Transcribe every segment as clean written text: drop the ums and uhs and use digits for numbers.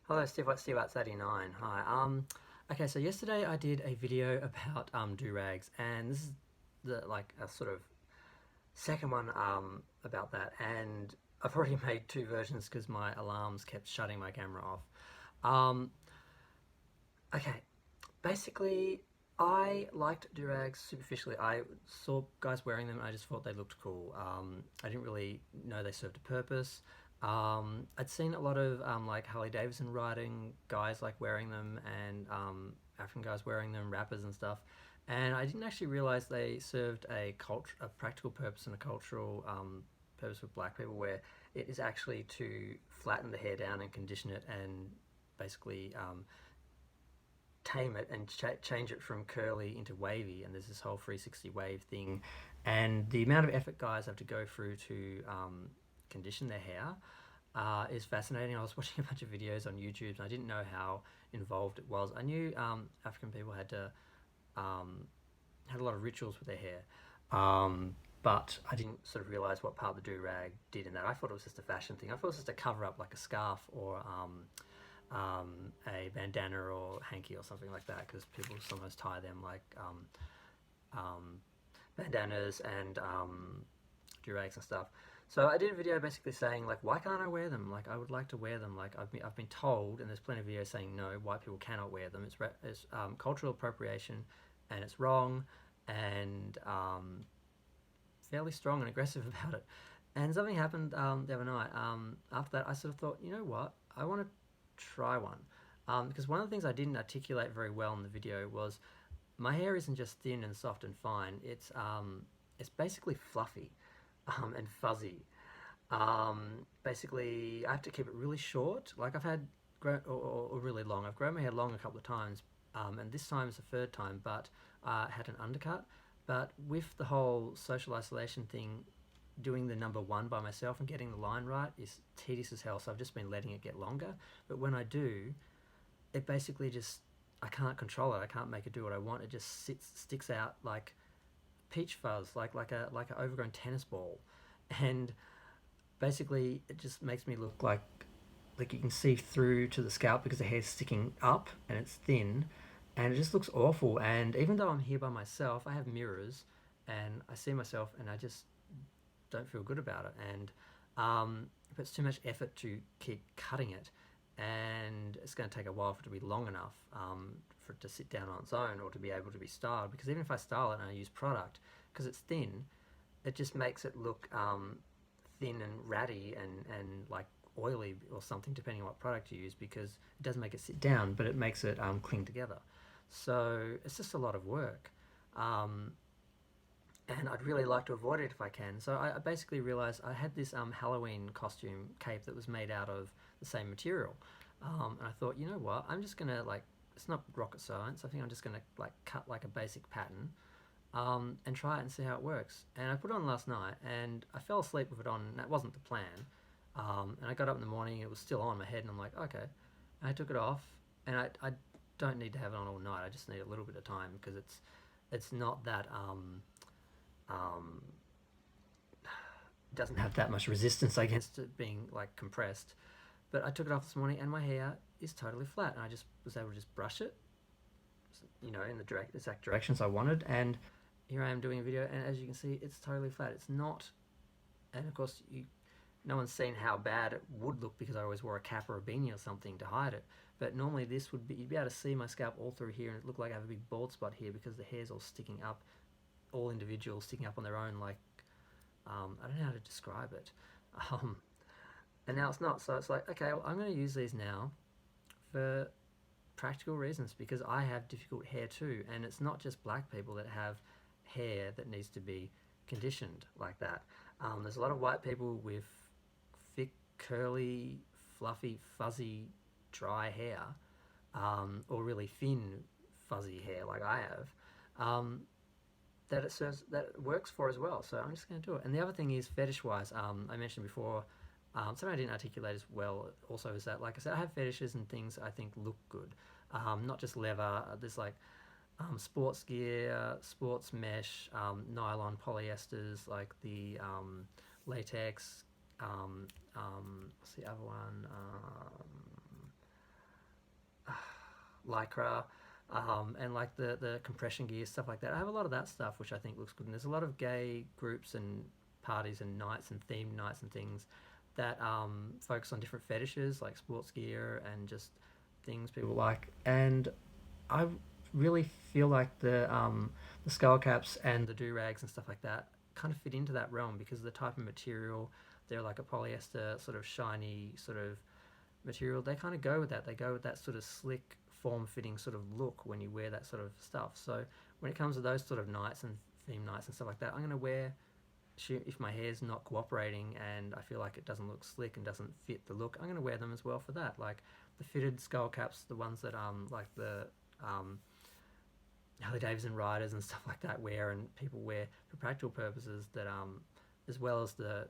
Hello, Steve at 39. Hi. Okay, so yesterday I did a video about Durags, and this is the like a sort of second one about that, and I've already made two versions because my alarms kept shutting my camera off. Um, okay, basically, I liked Durags superficially. I saw guys wearing them and I just thought they looked cool. I didn't really know they served a purpose. I'd seen a lot of like Harley Davidson riding guys like wearing them and African guys wearing them, rappers and stuff. And I didn't actually realize they served a practical purpose and a cultural purpose with black people, where it is actually to flatten the hair down and condition it and basically tame it and change it from curly into wavy. And there's this whole 360 wave thing, and the amount of effort guys have to go through to condition their hair is fascinating. I was watching a bunch of videos on YouTube and I didn't know how involved it was. I knew African people had a lot of rituals with their hair, but I didn't sort of realize what part the do-rag did in that. I thought it was just a fashion thing. I thought it was just a cover up, like a scarf or a bandana or hanky or something like that, because people sometimes tie them like um, bandanas and durags and stuff. So I did a video basically saying, like, why can't I wear them? Like, I would like to wear them. Like, I've been told, and there's plenty of videos saying no, white people cannot wear them. It's cultural appropriation, and it's wrong, and fairly strong and aggressive about it. And something happened the other night. After that, I sort of thought, you know what? I want to try one. Because one of the things I didn't articulate very well in the video was my hair isn't just thin and soft and fine. It's basically fluffy and fuzzy. Basically, I have to keep it really short. Like I've had or really long. I've grown my hair long a couple of times, and this time is the third time. But had an undercut. But with the whole social isolation thing, doing the number one by myself and getting the line right is tedious as hell. So I've just been letting it get longer. But when I do, it basically just I can't control it. I can't make it do what I want. It just sticks out like peach fuzz, like an overgrown tennis ball, and basically it just makes me look like you can see through to the scalp because the hair's sticking up and it's thin, and it just looks awful. And even though I'm here by myself, I have mirrors and I see myself and I just don't feel good about it. And if it's too much effort to keep cutting it, and it's going to take a while for it to be long enough for it to sit down on its own or to be able to be styled. Because even if I style it and I use product, because it's thin, it just makes it look thin and ratty and like oily or something, depending on what product you use, because it doesn't make it sit down, but it makes it cling together. So it's just a lot of work. Um, and I'd really like to avoid it if I can. So I basically realised I had this Halloween costume cape that was made out of the same material, and I thought, you know what, I'm just gonna like, it's not rocket science. I think I'm just gonna like cut like a basic pattern, and try it and see how it works. And I put it on last night, and I fell asleep with it on. And that wasn't the plan. And I got up in the morning, and it was still on my head, and I'm like, okay. And I took it off, and I don't need to have it on all night. I just need a little bit of time because it's not that um, doesn't have that much resistance against it being like compressed. But I took it off this morning and my hair is totally flat, and I just was able to just brush it, in the exact directions I wanted. And here I am doing a video, and as you can see, it's totally flat. It's not, and of course, no one's seen how bad it would look because I always wore a cap or a beanie or something to hide it. But normally this would be, you'd be able to see my scalp all through here, and it looked like I have a big bald spot here because the hair's all sticking up, all individuals sticking up on their own, like, I don't know how to describe it. Um, and now it's not, so it's like, okay, well, I'm going to use these now for practical reasons because I have difficult hair too, and it's not just black people that have hair that needs to be conditioned like that. There's a lot of white people with thick, curly, fluffy, fuzzy, dry hair, or really thin, fuzzy hair like I have, that it works for as well. So I'm just going to do it. And the other thing is fetish wise. I mentioned before. Something I didn't articulate as well. Also, is that, like I said, I have fetishes and things I think look good. Not just leather. There's like sports gear, sports mesh, nylon polyesters, like the latex. What's the other one? lycra, and like the compression gear, stuff like that. I have a lot of that stuff, which I think looks good. And there's a lot of gay groups and parties and nights and themed nights and things that focus on different fetishes like sports gear and just things people like. And I really feel like the skull caps and the durags and stuff like that kind of fit into that realm because of the type of material. They're like a polyester sort of shiny sort of material. They kind of go with that. They go with that sort of slick, form-fitting sort of look when you wear that sort of stuff. So when it comes to those sort of nights and theme nights and stuff like that, I'm going to wear, if my hair's not cooperating and I feel like it doesn't look slick and doesn't fit the look, I'm going to wear them as well for that. Like the fitted skull caps, the ones that like the Harley Davidson riders and stuff like that wear, and people wear for practical purposes, that as well as the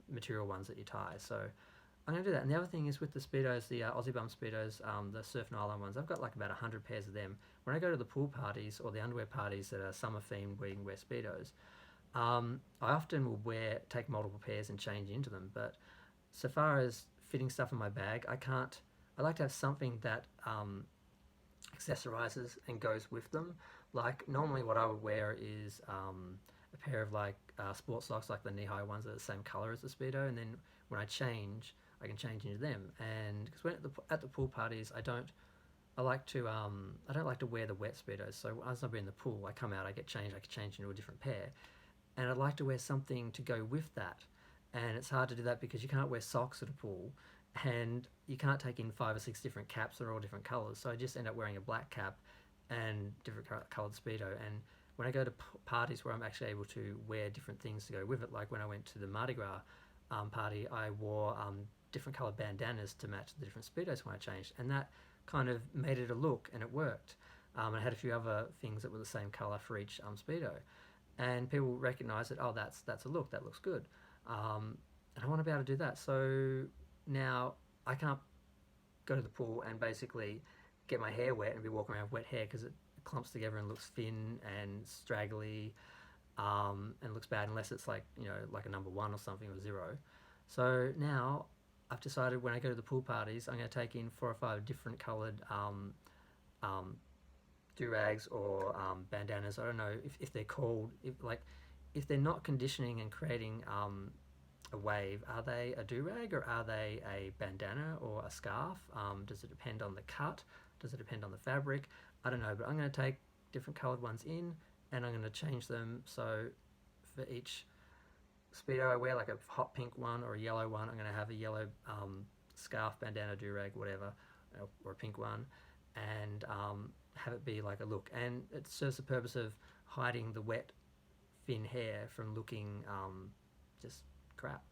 material ones that you tie. So I'm going to do that. And the other thing is with the Speedos, the Aussie Bum Speedos, the Surf Nylon ones, I've got like about 100 pairs of them. When I go to the pool parties or the underwear parties that are summer themed where you can wear Speedos, I often will take multiple pairs and change into them. But so far as fitting stuff in my bag, I like to have something that accessorizes and goes with them. Like normally what I would wear is a pair of like sports socks, like the knee-high ones that are the same color as the Speedo, and then when I change, I can change into them. And because when at the pool parties, I don't like to wear the wet Speedos. So as I'm in the pool, I come out, I get changed, I can change into a different pair, and I'd like to wear something to go with that. And it's hard to do that because you can't wear socks at a pool, and you can't take in 5 or 6 different caps that are all different colors. So I just end up wearing a black cap and different colored Speedo. And when I go to parties where I'm actually able to wear different things to go with it, like when I went to the Mardi Gras party, I wore different colored bandanas to match the different Speedos when I changed, and that kind of made it a look, and it worked. I had a few other things that were the same color for each Speedo, and people recognize that, oh, that's a look, that looks good, and I want to be able to do that. So now I can't go to the pool and basically get my hair wet and be walking around with wet hair because it clumps together and looks thin and straggly, and looks bad unless it's like, like a number 1 or something, or 0. So now I've decided when I go to the pool parties, I'm going to take in 4 or 5 different coloured durags or bandanas. I don't know if they're called, if they're not conditioning and creating a wave, are they a durag or are they a bandana or a scarf? Does it depend on the cut? Does it depend on the fabric? I don't know, but I'm going to take different coloured ones in, and I'm going to change them. So for each Speedo I wear, like a hot pink one or a yellow one, I'm going to have a yellow scarf, bandana, durag, whatever, or a pink one, and have it be like a look. And it serves the purpose of hiding the wet, thin hair from looking just crap.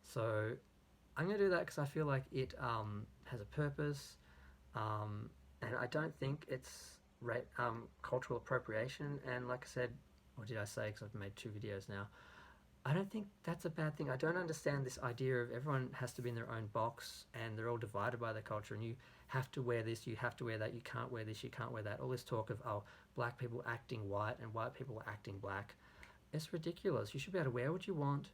So I'm going to do that because I feel like it has a purpose, and I don't think it's cultural appropriation. And like I said, or did I say, because I've made 2 videos now, I don't think that's a bad thing. I don't understand this idea of everyone has to be in their own box and they're all divided by their culture, and you have to wear this, you have to wear that, you can't wear this, you can't wear that. All this talk of, oh, black people acting white and white people acting black. It's ridiculous. You should be able to wear what you want,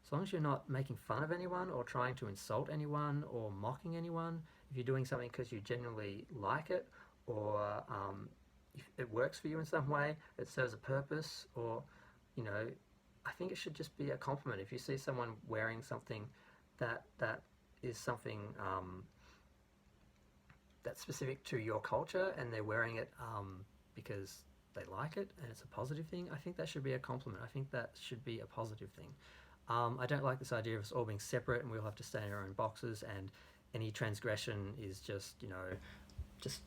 as long as you're not making fun of anyone or trying to insult anyone or mocking anyone. If you're doing something because you genuinely like it, or if it works for you in some way, it serves a purpose, or, I think it should just be a compliment. If you see someone wearing something that is something that's specific to your culture, and they're wearing it because they like it and it's a positive thing, I think that should be a compliment. I think that should be a positive thing. I don't like this idea of us all being separate and we all have to stay in our own boxes, and any transgression is just, just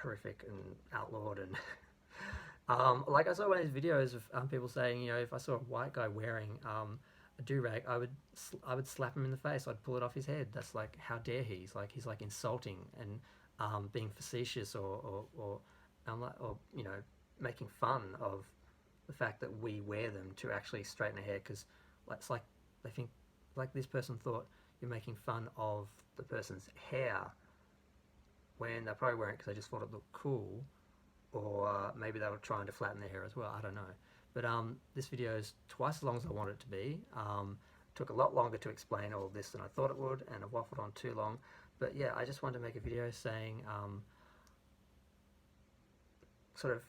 horrific and outlawed. And like I saw one of these videos of people saying, if I saw a white guy wearing a durag, I would slap him in the face. I'd pull it off his head. That's like, how dare he? He's like insulting and being facetious, or making fun of the fact that we wear them to actually straighten our hair, because it's like they think, like this person thought you're making fun of the person's hair, when they're probably wearing it because they just thought it looked cool, or maybe they were trying to flatten their hair as well. I don't know. But this video is twice as long as I wanted it to be. Took a lot longer to explain all of this than I thought it would, and I've waffled on too long. But yeah, I just wanted to make a video saying, sort of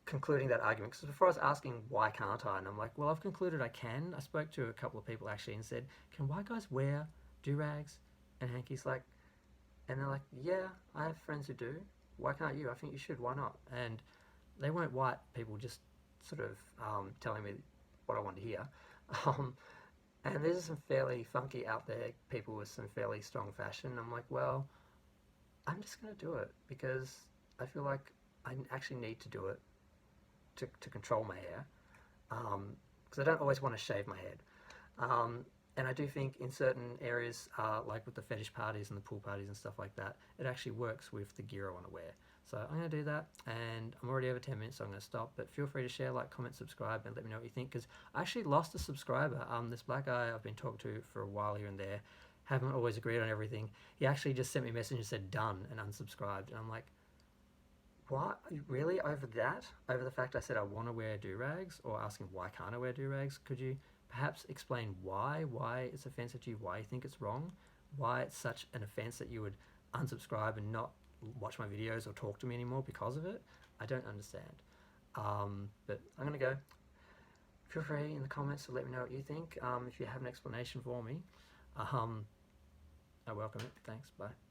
concluding that argument, because before I was asking why can't I, and I'm like, well, I've concluded I can. I spoke to a couple of people actually and said, can white guys wear durags and hankies? Like, and they're like, yeah, I have friends who do. Why can't you? I think you should. Why not? And they weren't white people, just sort of telling me what I wanted to hear. Um, and there's some fairly funky out there people with some fairly strong fashion. I'm like, well, I'm just going to do it because I feel like I actually need to do it to control my hair, because I don't always want to shave my head. And I do think in certain areas, like with the fetish parties and the pool parties and stuff like that, it actually works with the gear I want to wear. So I'm going to do that, and I'm already over 10 minutes, so I'm going to stop. But feel free to share, like, comment, subscribe, and let me know what you think, because I actually lost a subscriber. This black guy I've been talking to for a while here and there, haven't always agreed on everything. He actually just sent me a message and said done and unsubscribed, and I'm like, what? Really? Over that? Over the fact I said I want to wear durags, or asking why can't I wear durags? Could you perhaps explain why it's offensive to you, why you think it's wrong, why it's such an offense that you would unsubscribe and not watch my videos or talk to me anymore because of it? I don't understand. But I'm going to go. Feel free in the comments to let me know what you think. If you have an explanation for me, I welcome it. Thanks. Bye.